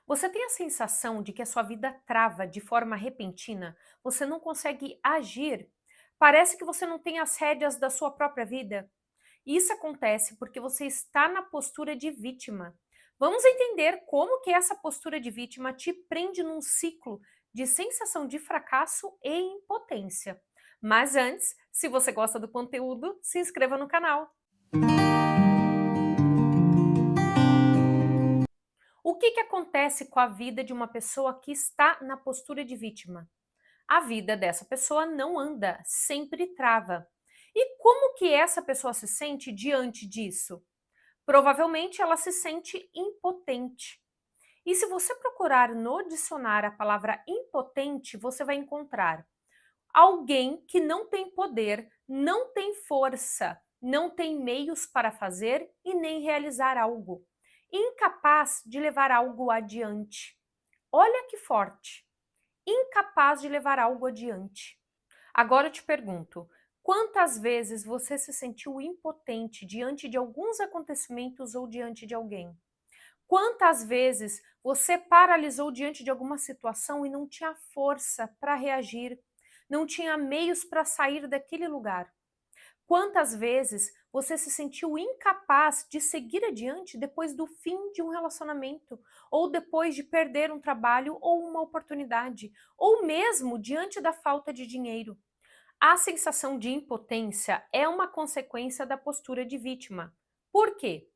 Você tem a sensação de que a sua vida trava de forma repentina? Você não consegue agir? Parece que você não tem as rédeas da sua própria vida? Isso acontece porque você está na postura de vítima. Vamos entender como que essa postura de vítima te prende num ciclo de sensação de fracasso e impotência. Mas antes, se você gosta do conteúdo, se inscreva no canal. O que acontece com a vida de uma pessoa que está na postura de vítima? A vida dessa pessoa não anda, sempre trava. E como que essa pessoa se sente diante disso? Provavelmente ela se sente impotente. E se você procurar no dicionário a palavra impotente, você vai encontrar alguém que não tem poder, não tem força, não tem meios para fazer e nem realizar algo. Incapaz de levar algo adiante. Olha que forte! Incapaz de levar algo adiante. Agora eu te pergunto, quantas vezes você se sentiu impotente diante de alguns acontecimentos ou diante de alguém? Quantas vezes você paralisou diante de alguma situação e não tinha força para reagir, não tinha meios para sair daquele lugar? Quantas vezes você se sentiu incapaz de seguir adiante depois do fim de um relacionamento, ou depois de perder um trabalho ou uma oportunidade, ou mesmo diante da falta de dinheiro? A sensação de impotência é uma consequência da postura de vítima. Por quê?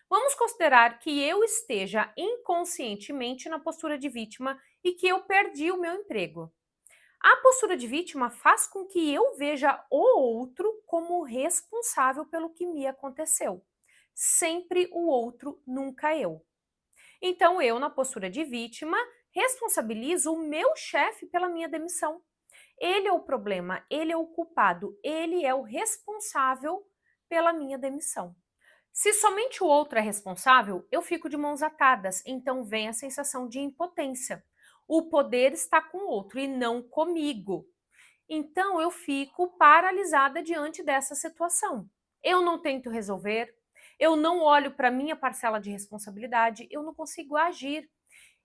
Vamos considerar que eu esteja inconscientemente na postura de vítima e que eu perdi o meu emprego. A postura de vítima faz com que eu veja o outro como responsável pelo que me aconteceu. Sempre o outro, nunca eu. Então eu, na postura de vítima, responsabilizo o meu chefe pela minha demissão. Ele é o problema, ele é o culpado, ele é o responsável pela minha demissão. Se somente o outro é responsável, eu fico de mãos atadas, então vem a sensação de impotência. O poder está com o outro e não comigo. Então eu fico paralisada diante dessa situação. Eu não tento resolver, eu não olho para a minha parcela de responsabilidade, eu não consigo agir.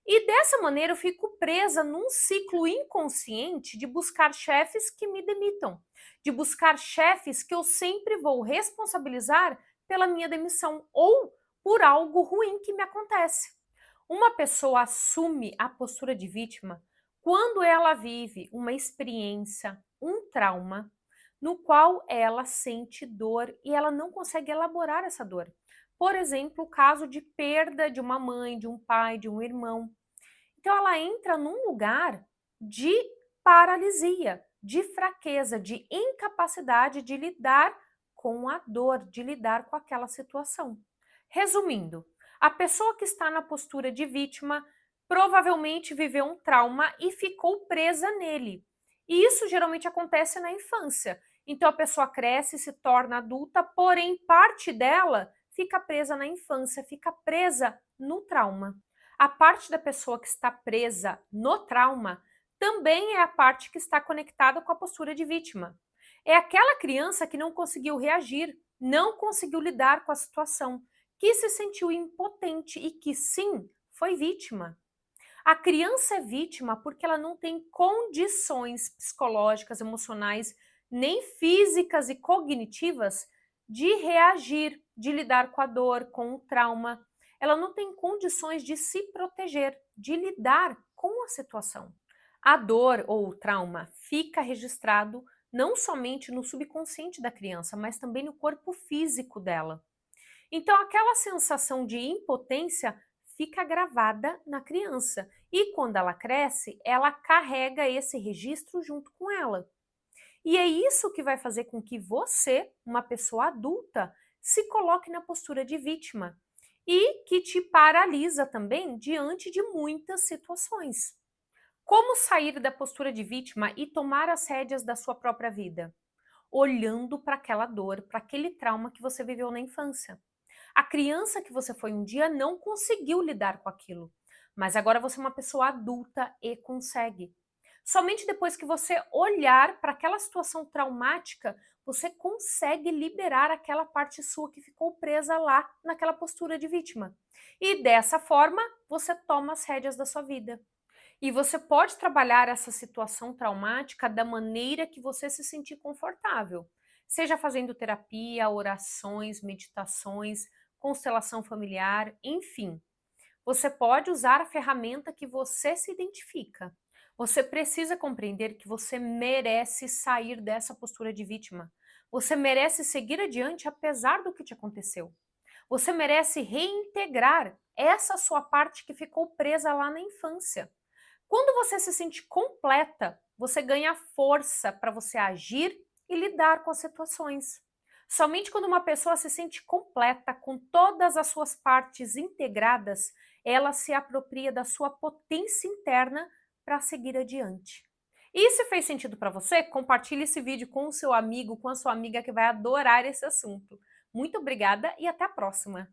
E dessa maneira eu fico presa num ciclo inconsciente de buscar chefes que me demitam, de buscar chefes que eu sempre vou responsabilizar pela minha demissão ou por algo ruim que me acontece. Uma pessoa assume a postura de vítima quando ela vive uma experiência, um trauma, no qual ela sente dor e ela não consegue elaborar essa dor. Por exemplo, o caso de perda de uma mãe, de um pai, de um irmão. Então ela entra num lugar de paralisia, de fraqueza, de incapacidade de lidar com a dor, de lidar com aquela situação. Resumindo, a pessoa que está na postura de vítima provavelmente viveu um trauma e ficou presa nele. E isso geralmente acontece na infância. Então a pessoa cresce, se torna adulta, porém parte dela fica presa na infância, fica presa no trauma. A parte da pessoa que está presa no trauma também é a parte que está conectada com a postura de vítima. É aquela criança que não conseguiu reagir, não conseguiu lidar com a situação, que se sentiu impotente e que sim, foi vítima. A criança é vítima porque ela não tem condições psicológicas, emocionais, nem físicas e cognitivas de reagir, de lidar com a dor, com o trauma. Ela não tem condições de se proteger, de lidar com a situação. A dor ou o trauma fica registrado não somente no subconsciente da criança, mas também no corpo físico dela. Então, aquela sensação de impotência fica gravada na criança e quando ela cresce, ela carrega esse registro junto com ela. E é isso que vai fazer com que você, uma pessoa adulta, se coloque na postura de vítima e que te paralisa também diante de muitas situações. Como sair da postura de vítima e tomar as rédeas da sua própria vida? Olhando para aquela dor, para aquele trauma que você viveu na infância. A criança que você foi um dia não conseguiu lidar com aquilo, mas agora você é uma pessoa adulta e consegue. Somente depois que você olhar para aquela situação traumática, você consegue liberar aquela parte sua que ficou presa lá naquela postura de vítima. E dessa forma, você toma as rédeas da sua vida. E você pode trabalhar essa situação traumática da maneira que você se sentir confortável. Seja fazendo terapia, orações, meditações, constelação familiar, enfim. Você pode usar a ferramenta que você se identifica. Você precisa compreender que você merece sair dessa postura de vítima. Você merece seguir adiante apesar do que te aconteceu. Você merece reintegrar essa sua parte que ficou presa lá na infância. Quando você se sente completa, você ganha força para você agir e lidar com as situações. Somente quando uma pessoa se sente completa, com todas as suas partes integradas, ela se apropria da sua potência interna para seguir adiante. E se fez sentido para você, compartilhe esse vídeo com o seu amigo, com a sua amiga que vai adorar esse assunto. Muito obrigada e até a próxima!